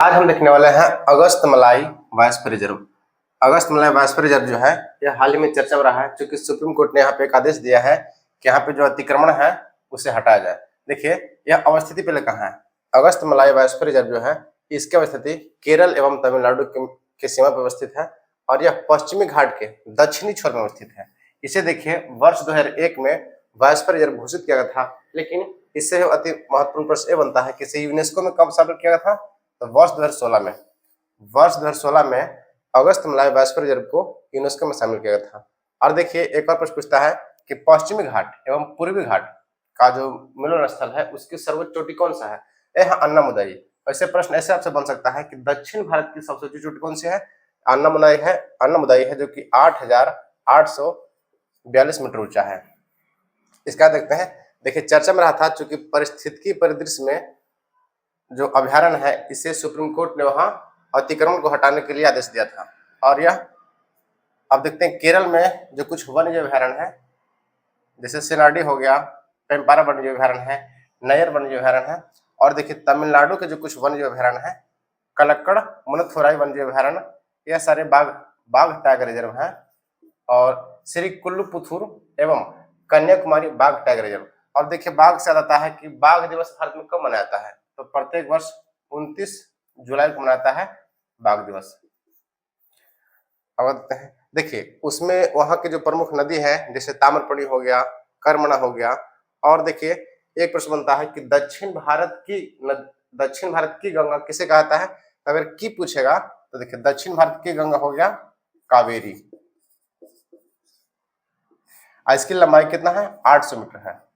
आज हम देखने वाले हैं अगस्त मलाई बायोस्फीयर रिजर्व। अगस्त मलाई बायोस्फीयर रिजर्व जो है यह हाल ही में चर्चा में रहा है, क्योंकि सुप्रीम कोर्ट ने यहाँ पे एक आदेश दिया है कि यहाँ पे जो अतिक्रमण है उसे हटाया जाए। देखिए यह अवस्थिति पहले कहाँ है। अगस्त मलाई बायोस्फीयर रिजर्व जो है इसकी अवस्थिति केरल एवं तमिलनाडु के सीमा पर अवस्थित है और यह पश्चिमी घाट के दक्षिणी छोर में अवस्थित है। इसे देखिए वर्ष 2001 में बायोस्फीयर रिजर्व घोषित किया गया था, लेकिन इससे अति महत्वपूर्ण प्रश्न यह बनता है कि इसे यूनेस्को में कब शामिल किया गया था। तो वर्ष 2016 में अगस्त मलाई बायोस्फीयर रिजर्व को यूनेस्को में शामिल किया गया था। और देखिए एक और प्रश्न पूछता है कि पश्चिमी घाट एवं पूर्वी घाट का जो मिलन स्थल है उसकी सर्वोच्च चोटी कौन सा है। यह अन्नामुदाई। ऐसे प्रश्न ऐसे आपसे बन सकता है कि दक्षिण भारत की सबसे ऊंची चोटी कौन सी है। अन्नामुदाई है जो कि 8,842 मीटर ऊंचा है। इसका देखते हैं। देखिए चर्चा में रहा था, चूंकि परिस्थितिकी परिदृश्य में जो अभ्यारण्य है इसे सुप्रीम कोर्ट ने वहां अतिक्रमण को हटाने के लिए आदेश दिया था। और यह अब देखते हैं केरल में जो कुछ वन्य जीव अभ्यारण्य है, जैसे सेनाडी हो गया, पेम्पारा वन्य जीव अभ्यारण्य है, नयर वन्य जीव अभ्यारण्य है। और देखिए तमिलनाडु के जो कुछ वन्य जीव अभ्यारण्य है, कलक्कड़ मुनथुराई वन्य जीव अभ्यारण्य, यह सारे बाघ टाइगर रिजर्व है। और श्रीकुल्लुपुथुर एवं कन्याकुमारी बाघ टाइगर रिजर्व। और देखिए बाघ से आता है कि बाघ दिवस भारत में कब मनाया जाता है। तो प्रत्येक वर्ष 29 जुलाई को मनाता है बाघ दिवस। अब देखिए उसमें वहां की जो प्रमुख नदी है, जैसे ताम्रपर्णी हो गया, कर्मणा हो गया। और देखिए एक प्रश्न बनता है कि दक्षिण भारत की गंगा किसे कहा जाता है। अगर की पूछेगा तो देखिए दक्षिण भारत की गंगा हो गया कावेरी। इसकी लंबाई कितना है, 800 मीटर है।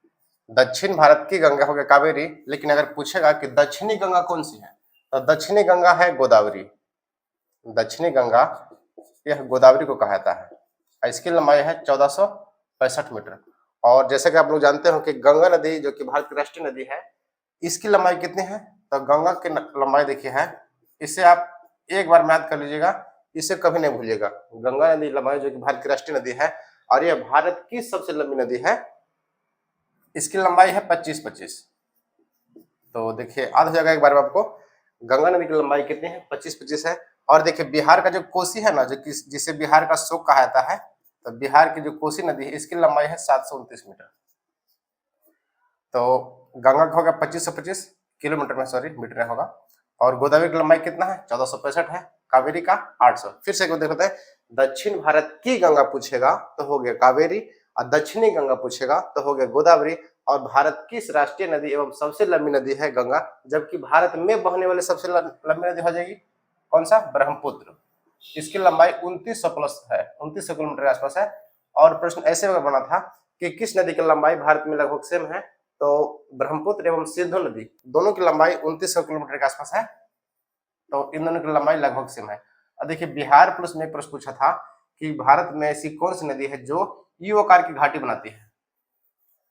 दक्षिण भारत की गंगा हो गया कावेरी। लेकिन अगर पूछेगा कि दक्षिणी गंगा कौन सी है, तो दक्षिणी गंगा है गोदावरी। दक्षिणी गंगा यह गोदावरी को कहा जाता है। इसकी लंबाई है 1465 मीटर। और जैसे कि आप लोग जानते हो कि गंगा नदी जो कि भारत की राष्ट्रीय नदी है, इसकी लंबाई कितनी है। तो गंगा की लंबाई देखिए है, इसे आप एक बार याद कर लीजिएगा, इसे कभी नहीं भूलिएगा। गंगा नदी लंबाई जो कि भारत की राष्ट्रीय नदी है और यह भारत की सबसे लंबी नदी है। इसकी लंबाई है 25-25। तो देखिए याद हो जाएगा एक बार में आपको, गंगा नदी की लंबाई कितनी है, 25-25 है। और देखिए बिहार का जो कोसी है ना, जो जिसे बिहार का शोक कहा जाता है, तो बिहार की जो कोसी नदी है इसकी लंबाई है 729 मीटर। तो गंगा का होगा 2525 किलोमीटर में, सॉरी मीटर में होगा। और गोदावरी की लंबाई कितना है, 1465 है। कावेरी का 800। फिर से देखते हैं, दक्षिण भारत की गंगा पूछेगा तो हो गया कावेरी, और दक्षिणी गंगा पूछेगा तो हो गया गोदावरी। और भारत की राष्ट्रीय नदी एवं सबसे लंबी नदी है गंगा, जबकि भारत में बहने वाली सबसे लंबी नदी हो जाएगी कौन सा, ब्रह्मपुत्र। इसकी लंबाई 2900 प्लस है, 2900 किलोमीटर के आसपास है। और प्रश्न ऐसे बना था कि किस नदी की लंबाई भारत में लगभग सेम है। तो ब्रह्मपुत्र एवं सिंधु नदी दोनों की लंबाई 2900 किलोमीटर के आसपास है। तो इन दोनों की लंबाई लगभग सेम है। और देखिए बिहार पुलिस ने प्रश्न पूछा था कि भारत में ऐसी कौन सी नदी है जो यू आकार की घाटी बनाती है,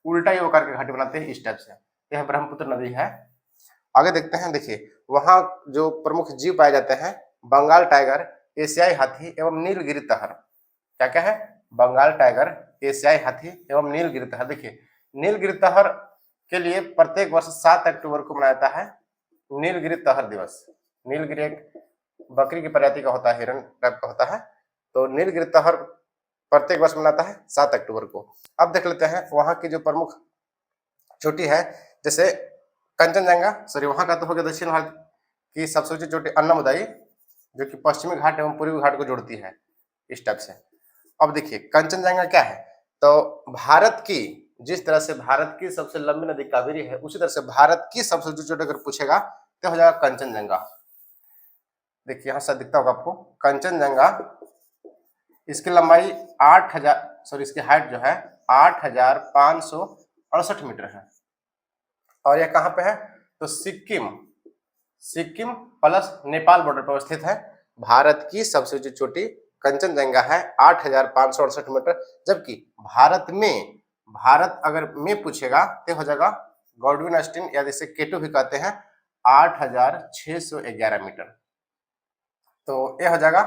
उल्टा यू आकार की घाटी बनाते हैं इस टाइप से। यह ब्रह्मपुत्र नदी है। आगे देखते हैं। देखिए वहां जो प्रमुख जीव पाए जाते हैं, बंगाल टाइगर, एशियाई हाथी एवं नीलगिरी तहर। क्या क्या है, बंगाल टाइगर, एशियाई हाथी एवं नीलगिरी तहर। देखिए नीलगिरी तहर के लिए प्रत्येक वर्ष 7 अक्टूबर को मनाया जाता है नीलगिरी तहर दिवस। नीलगिरी एक बकरी की प्रजाति का होता है, हिरण टाइप का होता है। तो नीलगिरी तहर प्रत्येक वर्ष मनाता है 7 अक्टूबर को। अब देख लेते हैं वहां की जो प्रमुख चोटी है, जैसे कंचनजंगा, सॉरी वहां का तो हो गया दक्षिण भारत की सबसे ऊंची चोटी अन्नामुदाई, जो कि पश्चिमी घाट एवं पूर्वी घाट को जोड़ती है इस टाइप से। अब देखिए कंचनजंगा क्या है, तो भारत की जिस तरह से भारत की सबसे लंबी नदी कावेरी है, उसी तरह से भारत की सबसे ऊंची चोटी अगर पूछेगा तो हो जाएगा कंचनजंगा। देखिए यहां से दिखता होगा आपको कंचनजंगा। इसकी लंबाई 8000, सॉरी इसकी हाइट जो है 8568 मीटर है। और यह कहां पे है, तो सिक्किम प्लस नेपाल बॉर्डर पर स्थित है। भारत की सबसे ऊंची चोटी कंचनजंगा है 8568 मीटर। जबकि भारत अगर में पूछेगा तो हो जाएगा गॉडविन ऑस्टिन, या जिसे केटू भी कहते हैं, 8611 मीटर। तो यह हो जाएगा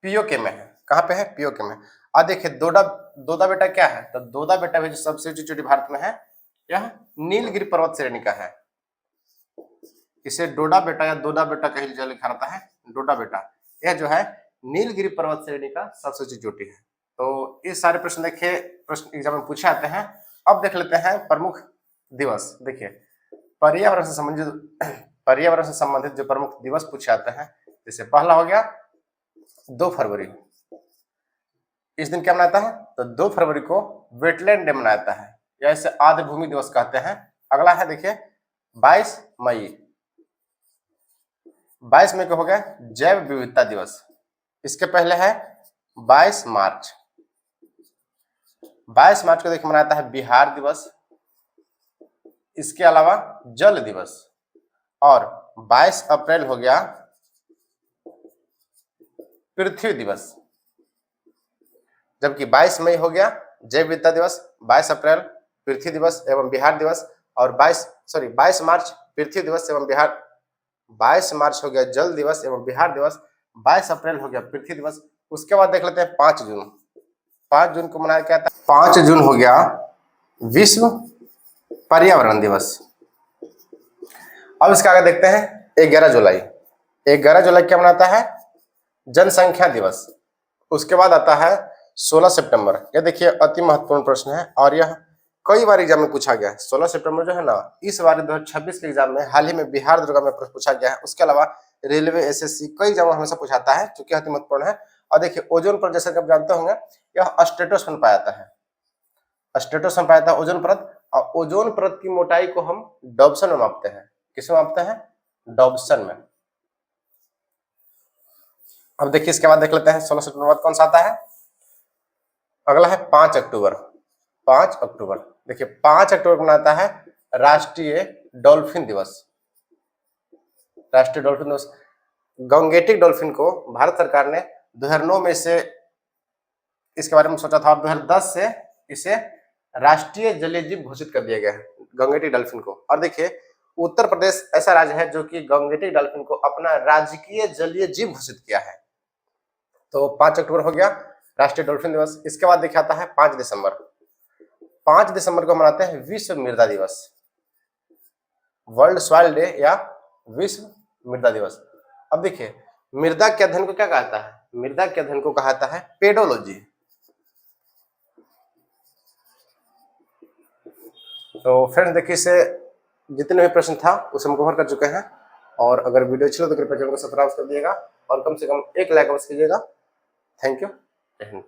पीओके में है। कहाँ पे है, पीओके में। अब देखिए दोदा बेटा क्या है, तो दोदा बेटा भी जो सबसे ऊंची चोटी भारत में है, यह नीलगिरी पर्वत श्रेणी का है। इसे डोडा बेटा या दोडा बेटा कहीं जो लिखा रहता है, डोडा बेटा। यह जो है नीलगिरी पर्वत श्रेणी का सबसे ऊंची चोटी है। तो ये सारे प्रश्न देखिए, प्रश्न एग्जाम में पूछे आते हैं। अब देख लेते हैं प्रमुख दिवस। देखिए पर्यावरण से संबंधित जो प्रमुख दिवस पूछे आते हैं, जैसे पहला हो गया 2 फरवरी। इस दिन क्या मनाता है? तो 2 फरवरी को वेटलैंड डे मनाता है, या इसे आर्द्र भूमि दिवस कहते हैं। अगला है देखिए 22 मई। 22 मई को हो गया जैव विविधता दिवस। इसके पहले है 22 मार्च। 22 मार्च को देखिए मनाता है बिहार दिवस। इसके अलावा जल दिवस। और 22 अप्रैल हो गया पृथ्वी दिवस। जबकि 22 मई हो गया जैव विविधता दिवस, 22 अप्रैल पृथ्वी दिवस एवं बिहार दिवस, और 22 मार्च पृथ्वी दिवस एवं बिहार, 22 मार्च हो गया जल दिवस एवं बिहार दिवस, 22 अप्रैल हो गया पृथ्वी दिवस। उसके बाद देख लेते हैं 5 जून। 5 जून को मनाया क्या था? 5 जून हो गया विश्व पर्यावरण दिवस। अब इसके आगे देखते हैं 11 जुलाई। 11 जुलाई क्या मनाता है? जनसंख्या दिवस। उसके बाद आता है 16 सितंबर। यह देखिए अति महत्वपूर्ण प्रश्न है और यह कई बार एग्जाम में पूछा गया है। 16 सितंबर जो है ना, इस बार 2026 के एग्जाम में हाल ही में बिहार दुर्गा में प्रश्न पूछा गया है। उसके अलावा रेलवे, एसएससी कई एग्जाम हमेशा पूछाता है, क्योंकि अति महत्वपूर्ण है। और देखिए ओजोन परत, जैसा कि आप जानते होंगे, यह स्ट्रेटोस्फीयर पाया जाता है। स्ट्रेटोस्फीयर पाया जाता है ओजोन परत, और ओजोन परत की मोटाई को हम डॉप्सन में मापते हैं। किसमें मापते हैं? डॉप्सन में। अब देखिए इसके बाद देख लेते हैं 16 सितंबर बाद कौन सा आता है। अगला है 5 अक्टूबर। 5 अक्टूबर देखिए 5 अक्टूबर को मनाता है राष्ट्रीय डॉल्फिन दिवस। राष्ट्रीय डॉल्फिन दिवस। गंगेटिक डॉल्फिन को भारत सरकार ने 2009 में से इसके बारे में सोचा था, और 2010 से इसे राष्ट्रीय जलीय जीव घोषित कर दिया गया है, गंगेटिक डॉल्फिन को। और देखिए उत्तर प्रदेश ऐसा राज्य है जो कि गंगेटिक डॉल्फिन को अपना राजकीय जलीय जीव घोषित किया है। तो 5 अक्टूबर हो गया राष्ट्रीय डॉल्फिन दिवस। इसके बाद देखिए आता है 5 दिसंबर। 5 दिसंबर को मनाते हैं विश्व मृदा दिवस, वर्ल्ड सॉइल डे या विश्व मृदा दिवस। अब देखिए मृदा के अध्ययन को क्या कहता है? मृदा के अध्ययन को कहता है पेडोलॉजी। तो फ्रेंड्स देखिए इससे जितने भी प्रश्न था उसे हम कवर कर चुके हैं। और अगर वीडियो अच्छी हो तो कृपया चैनल को सब्सक्राइब कर दिएगा और कम से कम 1 लाइक अवश्य कीजिएगा। Thank you. जय हिंद।